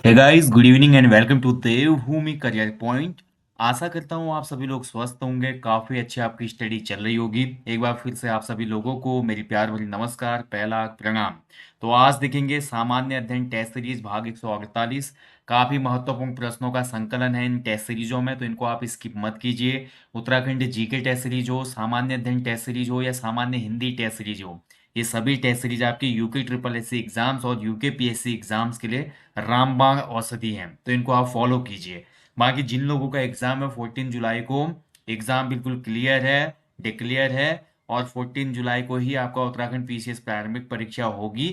Hey guys, good evening and welcome to Devbhoomi career point. आशा करता हूँ आप सभी लोग स्वस्थ होंगे, काफ़ी अच्छी आपकी स्टडी चल रही होगी। एक बार फिर से आप सभी लोगों को मेरी प्यार भरी नमस्कार, पहला प्रणाम। तो आज देखेंगे सामान्य अध्ययन टेस्ट सीरीज भाग 148। काफ़ी महत्वपूर्ण प्रश्नों का संकलन है इन टेस्ट सीरीजों में, तो इनको आप स्किप मत कीजिए। उत्तराखंड जीके टेस्ट सीरीज हो, सामान्य अध्ययन टेस्ट सीरीज हो या सामान्य हिंदी टेस्ट सीरीज हो, ये सभी टेस्ट सीरीज आपकी UK triple S C exams और यूके पीएससी एग्जाम्स के लिए रामबाण औषधि हैं, तो इनको आप फॉलो कीजिए। बाकी जिन लोगों का एग्जाम है 14 जुलाई को, एग्जाम बिल्कुल क्लियर है, डिक्लेयर है, और 14 जुलाई को ही आपका उत्तराखंड पीसीएस प्रारंभिक परीक्षा होगी।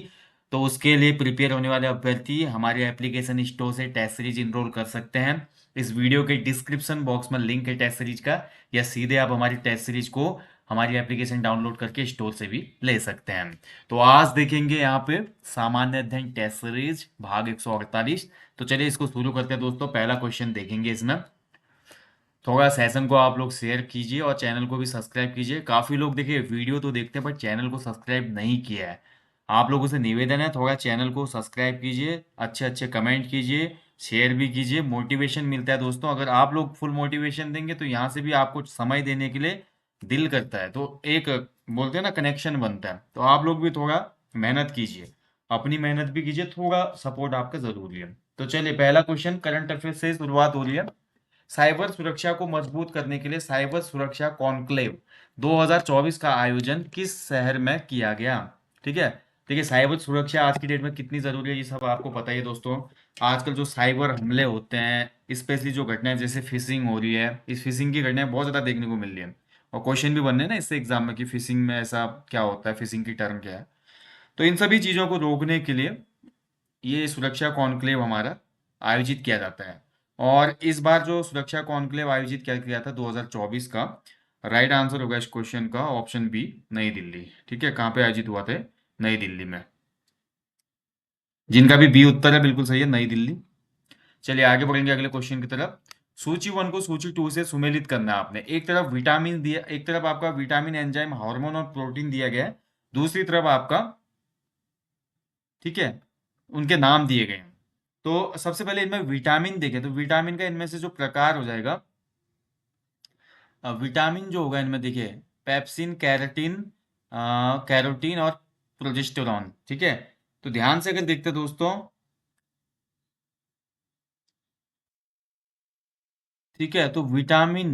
तो उसके लिए प्रिपेयर होने वाले अभ्यर्थी हमारे एप्लीकेशन स्टोर से टेस्ट सीरीज इनरोल कर सकते हैं। इस वीडियो के डिस्क्रिप्शन बॉक्स में लिंक है टेस्ट सीरीज का, या सीधे आप हमारी टेस्ट सीरीज को हमारी एप्लीकेशन डाउनलोड करके स्टोर से भी ले सकते हैं। तो आज देखेंगे यहाँ पे सामान्य अध्ययन टेस्ट सीरीज भाग 148। तो चलिए इसको शुरू करते हैं दोस्तों। पहला क्वेश्चन देखेंगे इसमें। थोड़ा सेशन को आप लोग शेयर कीजिए और चैनल को भी सब्सक्राइब कीजिए। काफ़ी लोग देखिए वीडियो तो देखते हैं पर चैनल को सब्सक्राइब नहीं किया है। आप लोगों से निवेदन है, थोड़ा चैनल को सब्सक्राइब कीजिए, अच्छे अच्छे कमेंट कीजिए, शेयर भी कीजिए। मोटिवेशन मिलता है दोस्तों, अगर आप लोग फुल मोटिवेशन देंगे तो यहाँ से भी आपको समय देने के लिए दिल करता है, तो एक बोलते हैं ना कनेक्शन बनता है। तो आप लोग भी थोड़ा मेहनत कीजिए, अपनी मेहनत भी कीजिए, थोड़ा सपोर्ट आपका जरूरी है। तो चलिए पहला क्वेश्चन करंट अफेयर से शुरुआत हो रही है। साइबर सुरक्षा को मजबूत करने के लिए साइबर सुरक्षा कॉन्क्लेव 2024 का आयोजन किस शहर में किया गया? ठीक है। देखिए साइबर सुरक्षा आज की डेट में कितनी जरूरी है ये सब आपको पता ही है दोस्तों। आजकल जो साइबर हमले होते हैं, स्पेशली जो घटनाएं जैसे फिशिंग हो रही है, इस फिशिंग की घटनाएं बहुत ज्यादा देखने को मिल रही है। और क्वेश्चन भी बनने ना इससे एग्जाम में कि फिशिंग में ऐसा क्या होता है, फिशिंग की टर्म क्या है। तो इन सभी चीजों को रोकने के लिए ये सुरक्षा कॉन्क्लेव हमारा आयोजित किया जाता है। और इस बार जो सुरक्षा कॉन्क्लेव आयोजित किया गया था 2024 का, राइट आंसर होगा इस क्वेश्चन का ऑप्शन बी, नई दिल्ली। ठीक है, कहाँ पे आयोजित हुआ था? नई दिल्ली में। जिनका भी बी उत्तर है बिल्कुल सही है, नई दिल्ली। चलिए आगे बढ़ेंगे अगले क्वेश्चन की तरफ। सूची वन को सूची टू से सुमेलित करना है आपने। एक तरफ विटामिन दिया, एक तरफ आपका विटामिन, एंजाइम, हार्मोन और प्रोटीन दिया गया है, दूसरी तरफ आपका, ठीक है, उनके नाम दिए गए हैं। तो सबसे पहले इनमें विटामिन देखें तो विटामिन का इनमें से जो प्रकार हो जाएगा, विटामिन जो होगा इनमें देखिए, पेप्सिन, कैरोटीन, कैरोटीन और प्रोजेस्टेरॉन। ठीक है। तो ध्यान से अगर देखते हैं दोस्तों, ठीक है, तो विटामिन,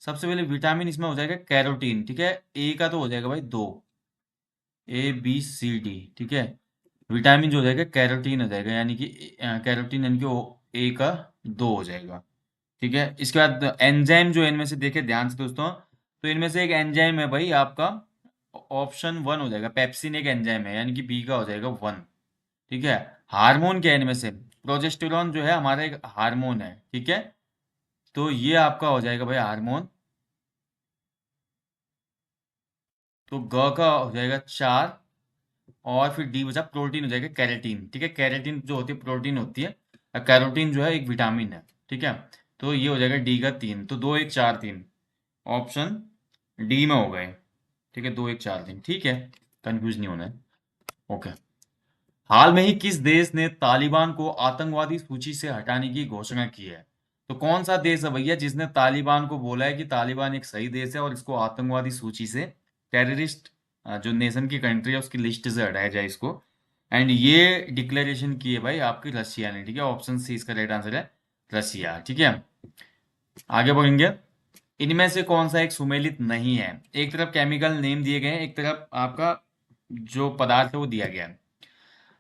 सबसे पहले विटामिन इसमें हो जाएगा कैरोटीन। ठीक है, ए का तो हो जाएगा भाई दो, ए बी सी डी। ठीक है, विटामिन जो हो जाएगा कैरोटीन हो जाएगा, यानी कि कैरोटीन यानी कि ए का दो हो जाएगा। ठीक है, इसके बाद एंजाइम जो है इनमें से देखे ध्यान से दोस्तों, तो इनमें से एक एंजाइम है भाई आपका, ऑप्शन वन हो जाएगा, पेप्सिन एक एंजाइम है, यानी कि बी का हो जाएगा वन। ठीक है। हार्मोन क्या है इनमें से? प्रोजेस्टेरॉन जो है हमारा एक हार्मोन है। ठीक है, तो ये आपका हो जाएगा भाई हार्मोन। तो ग का हो जाएगा चार, और फिर डी बचा प्रोटीन हो जाएगा कैरेटीन। ठीक है, कैरेटीन जो होती है प्रोटीन होती है, और कैरोटीन जो है एक विटामिन है। ठीक है, तो ये हो जाएगा डी का तीन, तो दो एक चार तीन, ऑप्शन डी में हो गए। ठीक है, दो एक चार तीन। ठीक है, कंफ्यूज नहीं होना है। ओके। हाल में ही किस देश ने तालिबान को आतंकवादी सूची से हटाने की घोषणा की है? तो कौन सा देश है भैया जिसने तालिबान को बोला है कि तालिबान एक सही देश है और इसको आतंकवादी सूची से, टेररिस्ट जो नेशन की कंट्री है उसकी लिस्ट से हटाया जाए इसको। एंड ये डिक्लेरेशन की है भाई आपकी रशिया ने। ठीक है, ऑप्शन सी इसका राइट आंसर है, रशिया। ठीक है, आगे बढ़ेंगे। इनमें से कौन सा एक सुमेलित नहीं है? एक तरफ केमिकल नेम दिए गए हैं, एक तरफ आपका जो पदार्थ है वो दिया गया है।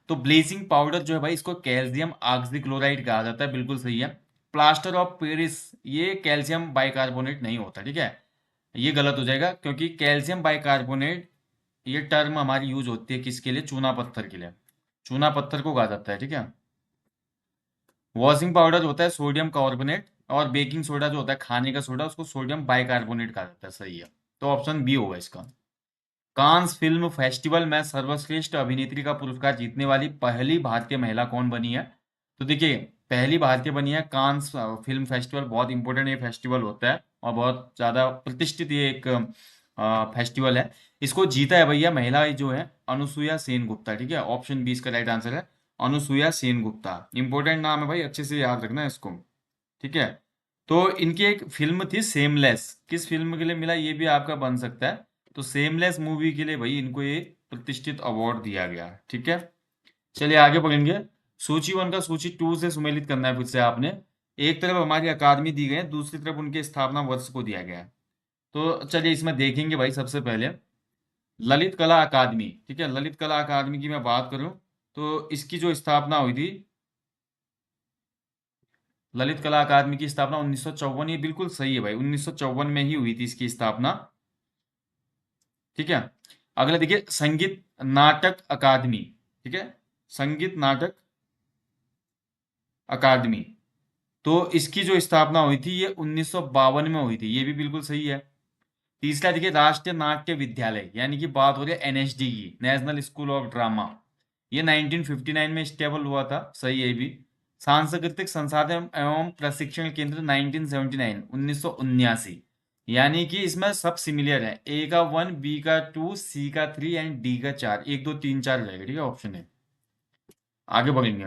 तो ब्लीचिंग पाउडर जो है भाई, इसको कैल्शियम ऑक्सीक्लोराइड कहा जाता है, बिल्कुल सही है। प्लास्टर ऑफ पेरिस, ये कैल्शियम बाइकार्बोनेट नहीं होता। ठीक है, ये गलत हो जाएगा, क्योंकि कैल्शियम बाइकार्बोनेट ये टर्म हमारी यूज होती है किसके लिए? चूना पत्थर के लिए, चूना पत्थर को कहा जाता है। ठीक है। वॉशिंग पाउडर होता है सोडियम कार्बोनेट, और बेकिंग सोडा जो होता है खाने का सोडा, उसको सोडियम बाइकार्बोनेट कहा जाता है। सही है, तो ऑप्शन बी होगा इसका। कांस फिल्म फेस्टिवल में सर्वश्रेष्ठ अभिनेत्री का पुरस्कार जीतने वाली पहली भारतीय महिला कौन बनी है? तो देखिए, पहली भारतीय बनी है कांस फिल्म फेस्टिवल, बहुत इंपॉर्टेंट ये फेस्टिवल होता है और बहुत ज्यादा प्रतिष्ठित ये एक फेस्टिवल है। इसको जीता है भैया महिला जो है अनुसुईया सेन गुप्ता। ठीक है, ऑप्शन बी इसका राइट आंसर है, अनुसुईया सेन गुप्ता, इंपॉर्टेंट नाम है भाई, अच्छे से याद रखना इसको। ठीक है। तो इनकी एक फिल्म थी सेमलेस, किस फिल्म के लिए मिला ये भी आपका बन सकता है। तो सेमलेस मूवी के लिए भाई इनको ये प्रतिष्ठित अवार्ड दिया गया। ठीक है। चलिए आगे बढ़ेंगे। सूची 1 का सूची 2 से सुमेलित करना है फिर से आपने। एक तरफ हमारी अकादमी दी गई है, दूसरी तरफ उनके स्थापना वर्ष को दिया गया है। तो चलिए इसमें देखेंगे भाई। सबसे पहले ललित कला अकादमी। ठीक है, ललित कला अकादमी की मैं बात करूं तो इसकी जो स्थापना हुई थी, ललित कला अकादमी की स्थापना 1954, ये बिल्कुल सही है भाई, 1954 में ही हुई थी इसकी स्थापना। ठीक है। अगला देखिए, संगीत नाटक अकादमी। ठीक है, संगीत नाटक अकादमी, तो इसकी जो स्थापना हुई थी ये 1952 में हुई थी, ये भी बिल्कुल सही है। तीसरा देखिए, राष्ट्रीय नाट्य विद्यालय, यानी कि बात हो रही है एनएसडी की, नेशनल स्कूल ऑफ ड्रामा, ये 1959 में स्टेबल हुआ था, सही है ये भी। सांस्कृतिक संसाधन एवं प्रशिक्षण केंद्र 1979, 1979, यानी कि इसमें सब सिमिलर है, ए का 1, बी का 2, सी का 3 एंड डी का 4, 1 2 3 4 रहेगा। ठीक है, ऑप्शन है। आगे बढ़ेंगे।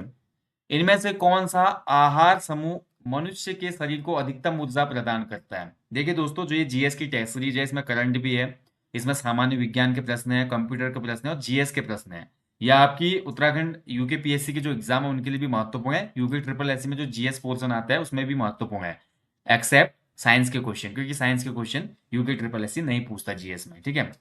इनमें से कौन सा आहार समूह मनुष्य के शरीर को अधिकतम ऊर्जा प्रदान करता है? देखिए दोस्तों, जो ये जीएस की टेस्ट सीरीज है, इसमें करंट भी है, इसमें सामान्य विज्ञान के प्रश्न है, कंप्यूटर के प्रश्न है और जीएस के प्रश्न है। यह आपकी उत्तराखंड यूके पीएससी के जो एग्जाम है उनके लिए भी महत्वपूर्ण है, यूके ट्रिपल एससी में जो जीएस पोर्शन आता है उसमें भी महत्वपूर्ण है, एक्सेप्ट साइंस के क्वेश्चन, क्योंकि साइंस के क्वेश्चन यूके ट्रिपल एससी नहीं पूछता जीएस में। ठीक है।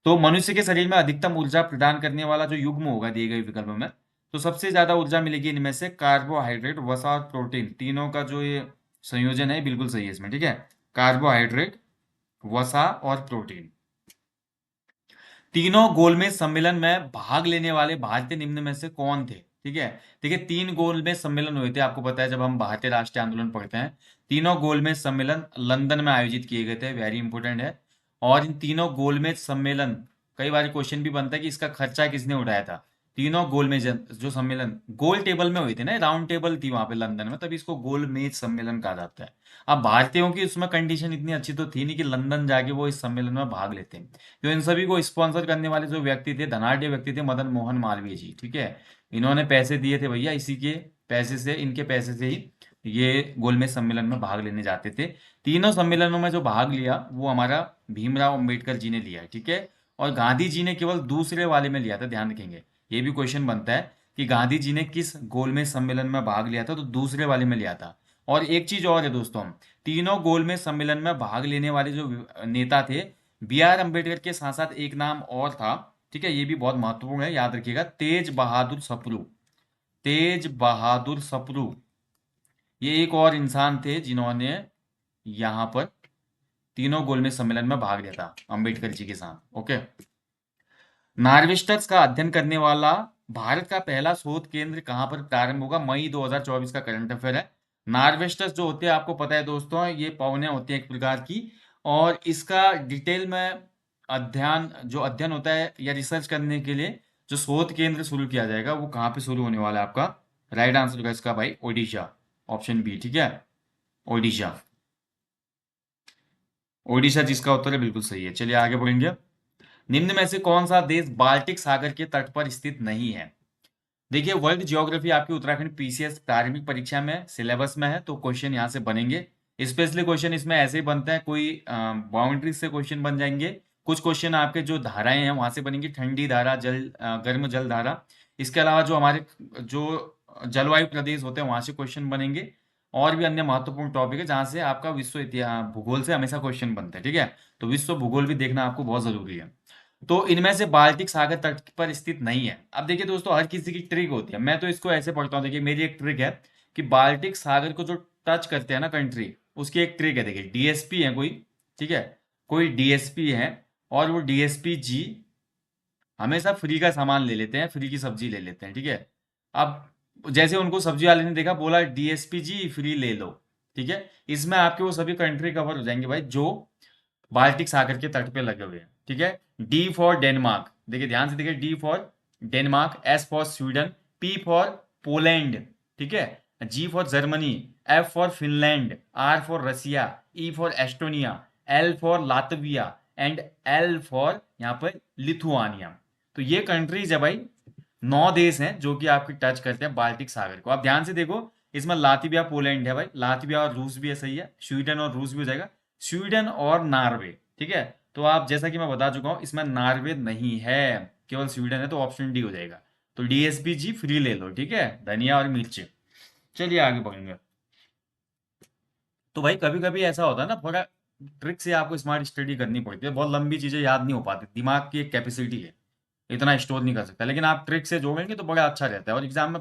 तो मनुष्य के शरीर में अधिकतम ऊर्जा प्रदान करने वाला जो युग्म होगा दिए गए विकल्प में, तो सबसे ज्यादा ऊर्जा मिलेगी इनमें से कार्बोहाइड्रेट, वसा और प्रोटीन, तीनों का जो ये संयोजन है बिल्कुल सही है इसमें। ठीक है, कार्बोहाइड्रेट, वसा और प्रोटीन। तीनों गोलमेज सम्मेलन में भाग लेने वाले भारतीय निम्न में से कौन थे? ठीक है। देखिए, 3 गोलमेज सम्मेलन हुए थे, आपको पता है जब हम भारतीय राष्ट्रीय आंदोलन पढ़ते हैं। तीनों गोलमेज सम्मेलन लंदन में आयोजित किए गए थे, वेरी इंपॉर्टेंट है। और इन तीनों गोलमेज सम्मेलन, कई बार क्वेश्चन भी बनता है कि इसका खर्चा किसने उठाया था। तीनों गोलमेज जो सम्मेलन गोल टेबल में हुए थे ना, राउंड टेबल थी वहां पे लंदन में, तभी इसको गोलमेज सम्मेलन कहा जाता है। अब भारतीयों की उसमें कंडीशन इतनी अच्छी तो थी नहीं कि लंदन जाके वो इस सम्मेलन में भाग लेते हैं। तो इन सभी को स्पॉन्सर करने वाले जो व्यक्ति थे, धनाढ़ व्यक्ति थे, मदन मोहन मालवीय जी। ठीक है, इन्होंने पैसे दिए थे भैया, इसी के पैसे से, इनके पैसे से ही ये गोलमेज सम्मेलन में भाग लेने जाते थे। तीनों सम्मेलनों में जो भाग लिया वो हमारा भीमराव अंबेडकर जी ने लिया है। ठीक है, और गांधी जी ने केवल दूसरे वाले में लिया था, ध्यान रखेंगे। ये भी क्वेश्चन बनता है कि गांधी जी ने किस गोलमेज सम्मेलन में भाग लिया था, तो दूसरे वाले में लिया था। और एक चीज और है दोस्तों, तीनों गोलमेज सम्मेलन में भाग लेने वाले जो नेता थे, बी आर अम्बेडकर के साथ साथ एक नाम और था। ठीक है, ये भी बहुत महत्वपूर्ण है, याद रखिएगा, तेज बहादुर सप्रू। तेज बहादुर सप्रू, ये एक और इंसान थे जिन्होंने यहाँ पर तीनों गोलमेज सम्मेलन में भाग लिया था अम्बेडकर जी के साथ। ओके। नार्विस्टर्स का अध्ययन करने वाला भारत का पहला शोध केंद्र कहां पर प्रारंभ होगा? मई 2024 का करंट अफेयर है। नार्विस्टर्स जो होते हैं आपको पता है दोस्तों, ये पौने होती है एक प्रकार की, और इसका डिटेल में अध्ययन होता है या रिसर्च करने के लिए जो शोध केंद्र शुरू किया जाएगा वो कहाँ पे शुरू होने वाला है आपका? राइट आंसर होगा इसका भाई ओडिशा, ऑप्शन बी। ठीक है, ओडिशा। ओडिशा जिसका उत्तर है बिल्कुल सही है। चलिए आगे बढ़ेंगे। निम्न में से कौन सा देश बाल्टिक सागर के तट पर स्थित नहीं है? देखिए, वर्ल्ड ज्योग्राफी आपकी उत्तराखंड पीसीएस प्रारंभिक परीक्षा में सिलेबस में है, तो क्वेश्चन यहाँ से बनेंगे। स्पेशली क्वेश्चन इसमें ऐसे ही बनते हैं, कोई बाउंड्री से क्वेश्चन बन जाएंगे, कुछ क्वेश्चन आपके जो धाराएं हैं वहां से बनेंगी, ठंडी धारा, गर्म जल धारा। इसके अलावा जो हमारे जो जलवायु प्रदेश होते हैं वहां से क्वेश्चन बनेंगे। और भी अन्य महत्वपूर्ण टॉपिक है जहां से आपका विश्व इतिहास भूगोल से हमेशा क्वेश्चन बनते हैं। ठीक है, तो विश्व भूगोल भी देखना आपको बहुत जरूरी है। तो इनमें से बाल्टिक सागर तट पर स्थित नहीं है। अब देखिए दोस्तों, हर किसी की ट्रिक होती है, मैं तो इसको ऐसे पढ़ता हूँ। देखिए, मेरी एक ट्रिक है कि बाल्टिक सागर को जो टच करते हैं ना कंट्री, उसकी एक ट्रिक है। देखिए, डीएसपी है कोई, ठीक है, कोई डीएसपी है, और वो डीएसपी जी हमेशा फ्री का सामान ले लेते हैं, फ्री की सब्जी ले लेते हैं। ठीक है, अब जैसे उनको सब्जी वाले ने देखा, बोला डीएसपी जी फ्री ले लो। ठीक है, इसमें आपके वो सभी कंट्री कवर हो जाएंगे भाई जो बाल्टिक सागर के तट पे लगे हुए हैं। ठीक है, डी फॉर डेनमार्क, देखिए ध्यान से देखिए, D for Denmark, S for Sweden, P for Poland, ठीक है, G for Germany, F for Finland, R for Russia, E for Estonia, L for Latvia and L for यहाँ पर लिथुआनिया। तो ये कंट्रीज है भाई 9 देश हैं जो कि आपके टच करते हैं बाल्टिक सागर को। आप ध्यान से देखो, इसमें लातविया पोलैंड है भाई, लातविया और रूस भी है, सही है, स्वीडन और रूस भी हो जाएगा, स्वीडन और नॉर्वे, ठीक है। तो आप जैसा कि मैं बता चुका हूँ, इसमें नॉर्वे नहीं है, केवल स्वीडन है, तो ऑप्शन डी हो जाएगा। तो डीएसपी जी फ्री ले लो, ठीक है, धनिया और मिर्ची। चलिए आगे बढ़ेंगे। तो भाई कभी कभी ऐसा होता है ना, थोड़ा ट्रिक से आपको स्मार्ट स्टडी करनी पड़ती है, बहुत लंबी चीजें याद नहीं हो पाती, दिमाग की एक कैपेसिटी है, इतना स्टोर नहीं कर सकता, लेकिन आप ट्रिक से जोड़ेंगे तो बड़ा अच्छा रहता है और एग्जाम में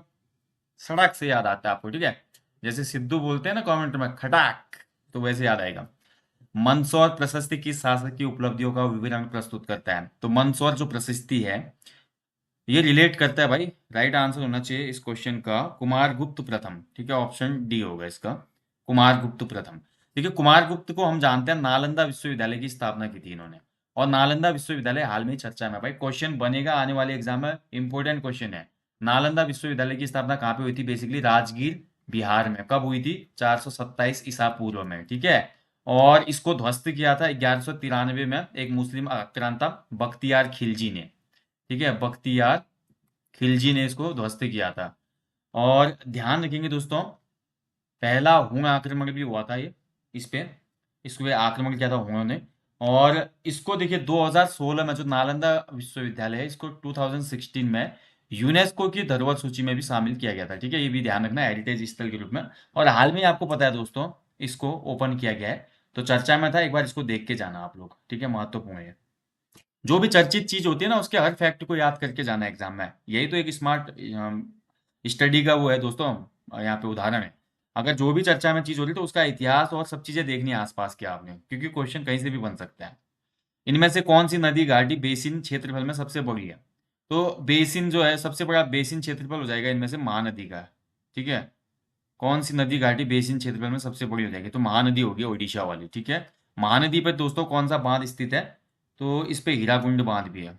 सड़क से याद आता है आपको, ठीक है। जैसे सिद्धू बोलते हैं ना कमेंट में, खटाक, तो वैसे याद आएगा। मंदसौर प्रशस्ति किस शासक की उपलब्धियों का विवरण प्रस्तुत करता है? तो मंदसौर जो प्रशस्ति है, ये रिलेट करता है भाई, राइट आंसर होना चाहिए इस क्वेश्चन का कुमारगुप्त प्रथम, ठीक है, ऑप्शन डी होगा इसका, कुमारगुप्त प्रथम। देखिए कुमारगुप्त को हम जानते हैं, नालंदा विश्वविद्यालय की स्थापना की थी इन्होंने, और नालंदा विश्वविद्यालय हाल में ही चर्चा में है। भाई क्वेश्चन बनेगा आने वाले एग्जाम में, इंपॉर्टेंट क्वेश्चन है। नालंदा विश्वविद्यालय की स्थापना कहाँ पे हुई थी? बेसिकली राजगीर बिहार में। कब हुई थी? 427 ईसा पूर्व में, ठीक है। और इसको ध्वस्त किया था 1193 में एक मुस्लिम आक्रांता बख्तियार खिलजी ने, ठीक है, बख्तियार खिलजी ने इसको ध्वस्त किया था। और ध्यान रखेंगे दोस्तों, पहला हुण आक्रमण भी हुआ था ये इस पे, इस पे आक्रमण किया था हुणों ने। और इसको देखिए 2016 में जो नालंदा विश्वविद्यालय है, इसको 2016 में यूनेस्को की धरोहर सूची में भी शामिल किया गया था, ठीक है, ये भी ध्यान रखना, हेरिटेज स्थल के रूप में। और हाल में आपको पता है दोस्तों, इसको ओपन किया गया है, तो चर्चा में था, एक बार इसको देख के जाना आप लोग, ठीक है, महत्वपूर्ण है। जो भी चर्चित चीज होती है ना, उसके हर फैक्ट को याद करके जाना एग्जाम में, यही तो एक स्मार्ट स्टडी का वो है दोस्तों, यहाँ पे उदाहरण है। अगर जो भी चर्चा में चीज हो रही है तो उसका इतिहास और सब चीजें देखनी है आसपास के आपने, क्योंकि क्वेश्चन कहीं से भी बन सकता है। इनमें से कौन सी नदी घाटी बेसिन क्षेत्रफल में सबसे बड़ी है? तो बेसिन जो है, सबसे बड़ा बेसिन क्षेत्रफल हो जाएगा इनमें से महानदी का, ठीक है। कौन सी नदी घाटी बेसिन क्षेत्रफल में सबसे बड़ी हो जाएगी? तो महानदी होगी, ओडिशा वाली, ठीक है। महानदी पर दोस्तों कौन सा बांध स्थित है? तो इस पे हीराकुंड बांध भी है,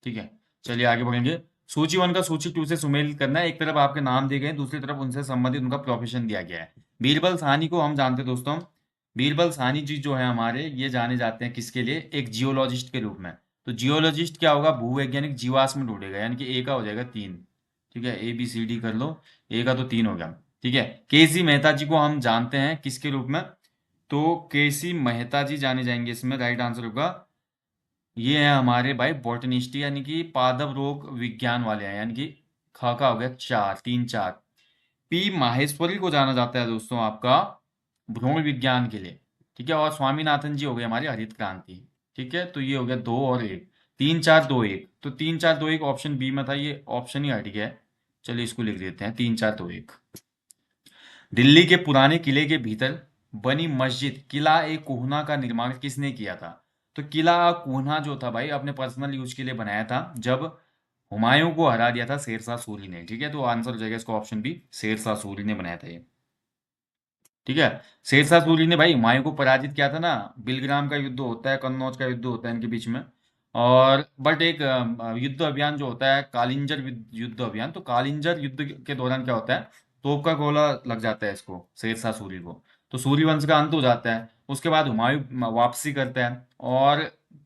ठीक है। चलिए आगे बढ़ेंगे। सूची 1 का सूची 2 से सुमेलित करना है। एक तरफ आपके नाम दिए गए, दूसरी तरफ उनसे संबंधित उनका प्रोफेशन दिया गया है। बीरबल साहनी को हम जानते हैं दोस्तों, बीरबल साहनी जी जो है हमारे, ये जाने जाते हैं किसके लिए? एक जियोलॉजिस्ट के रूप में। तो जियोलॉजिस्ट क्या होगा? भूवैज्ञानिक जीवाश्म ढूंढेगा, यानी कि ए का हो जाएगा 3, ठीक है, ए बी सी डी कर लो, ए का तो 3 हो गया, ठीक है। के सी मेहता जी को हम जानते हैं किसके रूप में? तो के सी मेहता जी जाने जाएंगे इसमें, राइट आंसर होगा, ये है हमारे भाई बॉटनिस्ट, यानी कि पादप रोग विज्ञान वाले हैं, यानी कि खा का हो गया 4, 3 4। पी माहेश्वरी को जाना जाता है दोस्तों आपका भ्रूण विज्ञान के लिए, ठीक है। और स्वामीनाथन जी हो गए हमारे हरित क्रांति, ठीक है। तो ये हो गया 2 और 1, 3 4 2 1, तो 3 4 2 1 ऑप्शन बी में था, ये ऑप्शन ही हट गया है। चलिए इसको लिख देते हैं, 3 4 2 1। दिल्ली के पुराने किले के भीतर बनी मस्जिद किला ए कोहना का निर्माण किसने किया था? तो किला कोहना जो था भाई, अपने पर्सनल यूज के लिए बनाया था, जब हुमायूं को हरा दिया था शेरशाह सूरी ने, ठीक है। तो आंसर हो जाएगा इसका ऑप्शन बी, शेरशाह सूरी ने बनाया था ये, ठीक है। शेरशाह सूरी ने भाई हुमायूं को पराजित किया था ना, बिलग्राम का युद्ध होता है, कन्नौज का युद्ध होता है इनके बीच में। और बट एक युद्ध अभियान जो होता है कालिंजर युद्ध अभियान, तो कालिंजर युद्ध के दौरान क्या होता है, तोप का गोला लग जाता है इसको, शेरशाह सूरी को। तो सूरी वंश का अंत हो जाता है। उसके बाद हुमायूं वापसी करता है, और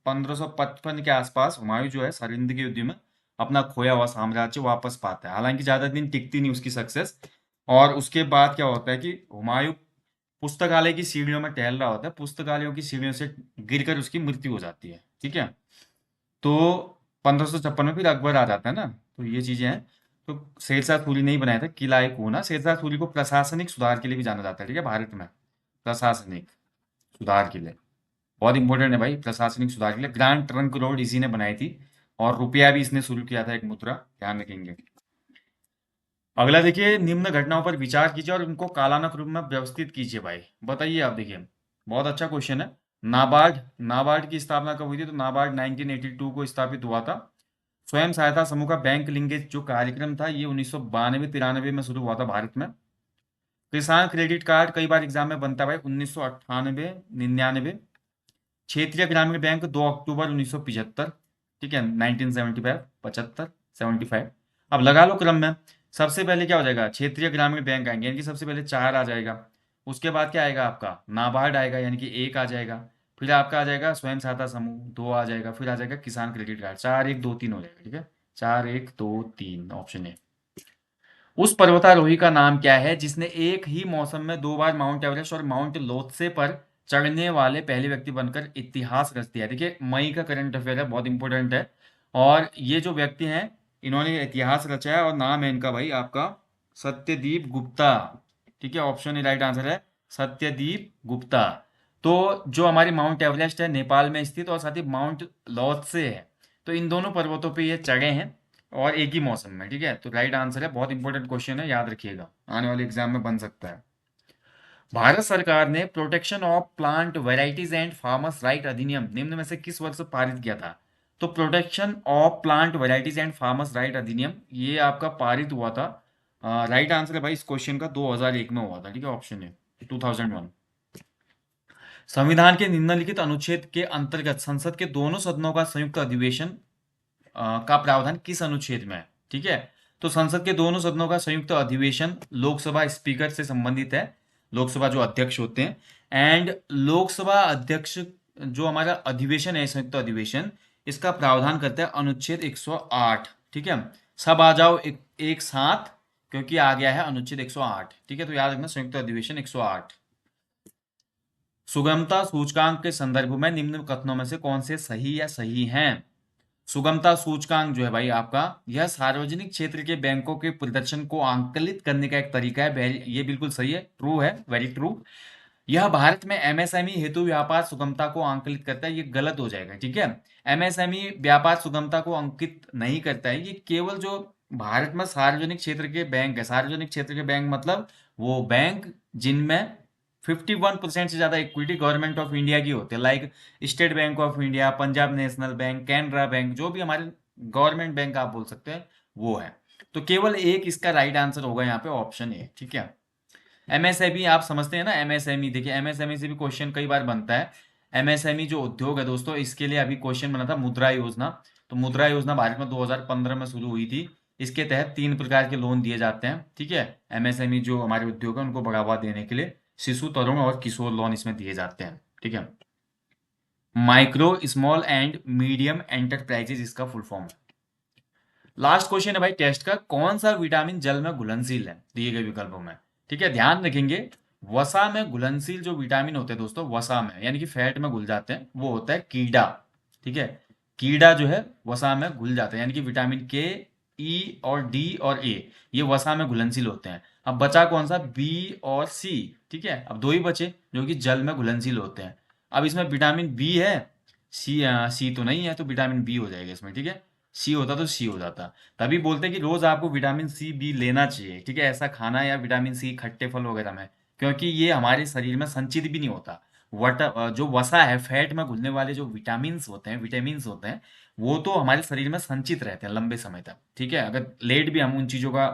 1555 के आसपास हुमायूं जो है सरिंद के युद्ध में अपना खोया हुआ साम्राज्य वापस पाता है। हालांकि ज्यादा दिन टिकती नहीं उसकी सक्सेस। और उसके बाद क्या होता है कि हुमायूं पुस्तकालय की सीढ़ियों में टहल रहा होता है, पुस्तकालयों की सीढ़ियों से गिरकर उसकी मृत्यु हो जाती है, ठीक है। तो 1556 में फिर अकबर आ जाता है ना, तो ये चीजें हैं। तो शेरशाह सूरी ने ही बनाया था किला ए कोना। शेरशाह सूरी को प्रशासनिक सुधार के लिए भी जाना जाता है, ठीक है, भारत में प्रशासनिक सुधार के लिए, बहुत इंपॉर्टेंट है भाई, प्रशासनिक सुधार के लिए। ग्रैंड ट्रंक रोड इसी ने बनाई थी, और रुपया भी इसने शुरू किया था, एक मुद्रा, ध्यान रखेंगे। अगला देखिए, निम्न घटनाओं पर विचार कीजिए और उनको कालानुक्रम रूप में व्यवस्थित कीजिए। भाई बताइए आप, देखिए बहुत अच्छा क्वेश्चन है। नाबार्ड, नाबार्ड की स्थापना कब हुई थी? तो नाबार्ड 1982 को स्थापित हुआ था। स्वयं सहायता समूह का बैंक लिंकेज जो कार्यक्रम था, ये 1992-93 में शुरू हुआ था भारत में। किसान क्रेडिट कार्ड कई बार एग्जाम में बनता है भाई, 1998, 99। क्षेत्रीय ग्रामीण बैंक 2 अक्टूबर 1975, ठीक है, 1975, 75, 75। अब लगा लो क्रम में, सबसे पहले क्या हो जाएगा? क्षेत्रीय ग्रामीण बैंक आएंगे, यानी कि सबसे पहले 4 आ जाएगा। उसके बाद क्या आएगा आपका? नाबार्ड आएगा, यानी कि 1 आ जाएगा। फिर आपका आ जाएगा स्वयं सहायता समूह, 2 आ जाएगा, फिर आ जाएगा किसान क्रेडिट कार्ड, 4 1 2 3 हो जाएगा, ठीक है, 4 1 2 3 ऑप्शन है। उस पर्वतारोही का नाम क्या है जिसने एक ही मौसम में 2 बार माउंट एवरेस्ट और माउंट लोत्से पर चढ़ने वाले पहले व्यक्ति बनकर इतिहास रच दिया? देखिए मई का करंट अफेयर है, बहुत इंपॉर्टेंट है। और ये जो व्यक्ति हैं इन्होंने इतिहास रचा है और नाम है इनका भाई आपका सत्यदीप गुप्ता। ठीक है, ऑप्शन ए राइट आंसर है, सत्यदीप गुप्ता। तो जो हमारी माउंट एवरेस्ट है नेपाल में स्थित और साथ ही माउंट लोत्से है, तो इन दोनों पर्वतों पे ये चढ़े हैं और एक ही मौसम में। ठीक है, तो राइट आंसर है, बहुत इंपॉर्टेंट क्वेश्चन है, याद रखिएगा, आने वाले एग्जाम में बन सकता है। भारत सरकार ने protection of plant varieties and farmers right अधिनियम निम्न में से किस वर्ष पारित किया था? तो protection of plant varieties and farmers right अधिनियम ये आपका पारित हुआ था, राइट आंसर है भाई इस क्वेश्चन का 2001 में हुआ था। ठीक है, ऑप्शन है 2001। संविधान के निम्नलिखित अनुच्छेद के अंतर्गत संसद के दोनों सदनों का संयुक्त अधिवेशन का प्रावधान किस अनुच्छेद में है? ठीक है, तो संसद के दोनों सदनों का संयुक्त अधिवेशन लोकसभा स्पीकर से संबंधित है, लोकसभा जो अध्यक्ष होते हैं। एंड लोकसभा अध्यक्ष जो हमारा अधिवेशन है संयुक्त अधिवेशन, इसका प्रावधान करता है अनुच्छेद 108। ठीक है, सब आ जाओ एक साथ, क्योंकि आ गया है अनुच्छेद 108। ठीक है, तो याद रखना संयुक्त अधिवेशन 108। सुगमता सूचकांक के संदर्भ में निम्न कथनों में से कौन से सही या सही हैं? सुगमता सूचकांक जो है भाई आपका, यह सार्वजनिक क्षेत्र के बैंकों के प्रदर्शन को आंकलित करने का एक तरीका है। ये बिल्कुल सही है, ट्रू है, वेरी ट्रू। यह भारत में एमएसएमई हेतु व्यापार सुगमता को आंकलित करता है, ये गलत हो जाएगा। ठीक है, एमएसएमई व्यापार सुगमता को अंकित नहीं करता है, ये केवल जो भारत में सार्वजनिक क्षेत्र के बैंक है, सार्वजनिक क्षेत्र के बैंक मतलब वो बैंक जिनमें 51% से ज्यादा इक्विटी गवर्नमेंट ऑफ इंडिया की होती है, like state bank of India, Punjab national bank, Canara bank, जो भी हमारे गवर्नमेंट बैंक आप बोल सकते हैं वो है। तो केवल एक इसका राइट आंसर होगा यहाँ पे ऑप्शन ए। ठीक है, एमएसएमई आप समझते हैं ना, एमएसएमई देखिए एमएसएमई से भी क्वेश्चन कई बार बनता है। एमएसएमई जो उद्योग है दोस्तों, इसके लिए अभी क्वेश्चन बना था मुद्रा योजना। तो मुद्रा योजना भारत में 2015 में शुरू हुई थी। इसके तहत 3 प्रकार के लोन दिए जाते हैं। ठीक है, एमएसएमई जो हमारे उद्योग है उनको बढ़ावा देने के लिए शिशु, तरुण और किशोर लोन इसमें दिए जाते हैं। ठीक है, micro small and medium enterprises इसका फुल फॉर्म है। लास्ट क्वेश्चन है भाई टेस्ट का, कौन सा विटामिन जल में घुलनशील है दिए गए विकल्पों में? ठीक है, ध्यान रखेंगे, वसा में घुलनशील जो विटामिन होते हैं दोस्तों, वसा में यानी कि फैट में घुल जाते हैं, वो होता है कीड़ा। ठीक है, कीड़ा जो है वसा में घुल जाता है, यानी कि विटामिन के, ई और डी और ए, ये वसा में घुलनशील होते हैं। अब बचा कौन सा, बी और सी। ठीक है, अब दो ही बचे जो कि जल में घुलनशील होते हैं। अब इसमें विटामिन बी है, सी तो नहीं है, तो विटामिन बी हो जाएगा इसमें। ठीक है, सी होता तो सी हो जाता। तभी बोलते हैं कि रोज आपको विटामिन सी बी लेना चाहिए। ठीक है, ऐसा खाना या विटामिन सी खट्टे फल वगैरह में, क्योंकि ये हमारे शरीर में संचित भी नहीं होता। जो वसा है, फैट में घुलने वाले जो विटामिन होते हैं वो तो हमारे शरीर में संचित रहते हैं लंबे समय तक। ठीक है, अगर लेट भी हम उन चीजों का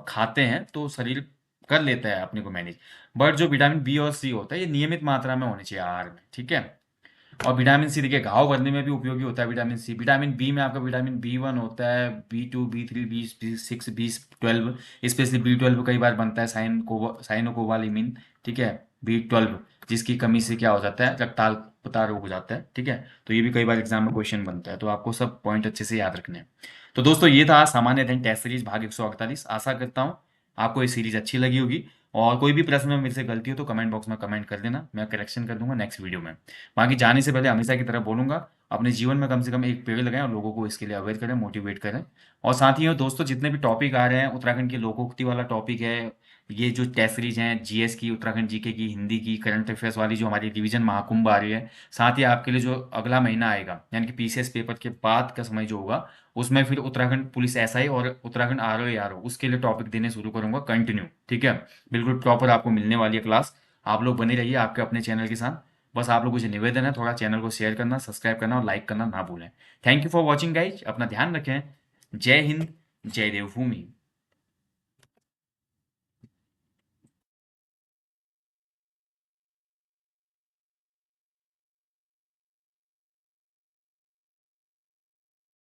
खाते हैं तो शरीर कर लेता है अपने को मैनेज। बट जो विटामिन बी और सी होता है ये नियमित मात्रा में होने चाहिए आहार में। ठीक है, और विटामिन सी देखिए घाव भरने में भी उपयोगी होता है विटामिन सी। विटामिन बी में आपका विटामिन बी 1 होता है, B 2, B 3, B 6, B 12, specially B 12 कई बार बनता है साइनोकोबालामिन। ठीक है, बी 12 जिसकी कमी से क्या हो जाता है, रक्ताल्पता रोग हो जाता है। ठीक है, तो ये भी कई बार एग्जाम में क्वेश्चन बनता है, तो आपको सब पॉइंट अच्छे से याद रखने हैं। तो दोस्तों ये था सामान्य अध्ययन टेस्ट सीरीज भाग 148। आशा करता हूँ आपको ये सीरीज अच्छी लगी होगी, और कोई भी प्रश्न में मेरे से गलती हो तो कमेंट बॉक्स में कमेंट कर देना, मैं करेक्शन कर दूंगा नेक्स्ट वीडियो में। बाकी जाने से पहले हमेशा की तरह बोलूंगा, अपने जीवन में कम से कम एक पेड़ लगाएं और लोगों को इसके लिए अवेयर करें, मोटिवेट करें। और साथ ही दोस्तों जितने भी टॉपिक आ रहे हैं, उत्तराखंड की लोकोक्ति वाला टॉपिक है, ये जो टेस्ट सीरीज हैं जीएस की, उत्तराखंड जीके की, हिंदी की, करंट अफेयर्स वाली जो हमारी रिवीजन महाकुंभ आ रही है, साथ ही आपके लिए जो अगला महीना आएगा यानी कि पीसीएस पेपर के बाद का समय जो होगा, उसमें फिर उत्तराखंड पुलिस एसआई और उत्तराखंड आरओ उसके लिए टॉपिक देने शुरू करूंगा कंटिन्यू। ठीक है, बिल्कुल प्रॉपर आपको मिलने वाली है क्लास। आप लोग बने रहिए आपके अपने चैनल के साथ। बस आप लोगों से निवेदन है, थोड़ा चैनल को शेयर करना, सब्सक्राइब करना और लाइक करना ना भूलें। Thank you for watching guys, अपना ध्यान रखें। जय हिंद, जय देवभूमि।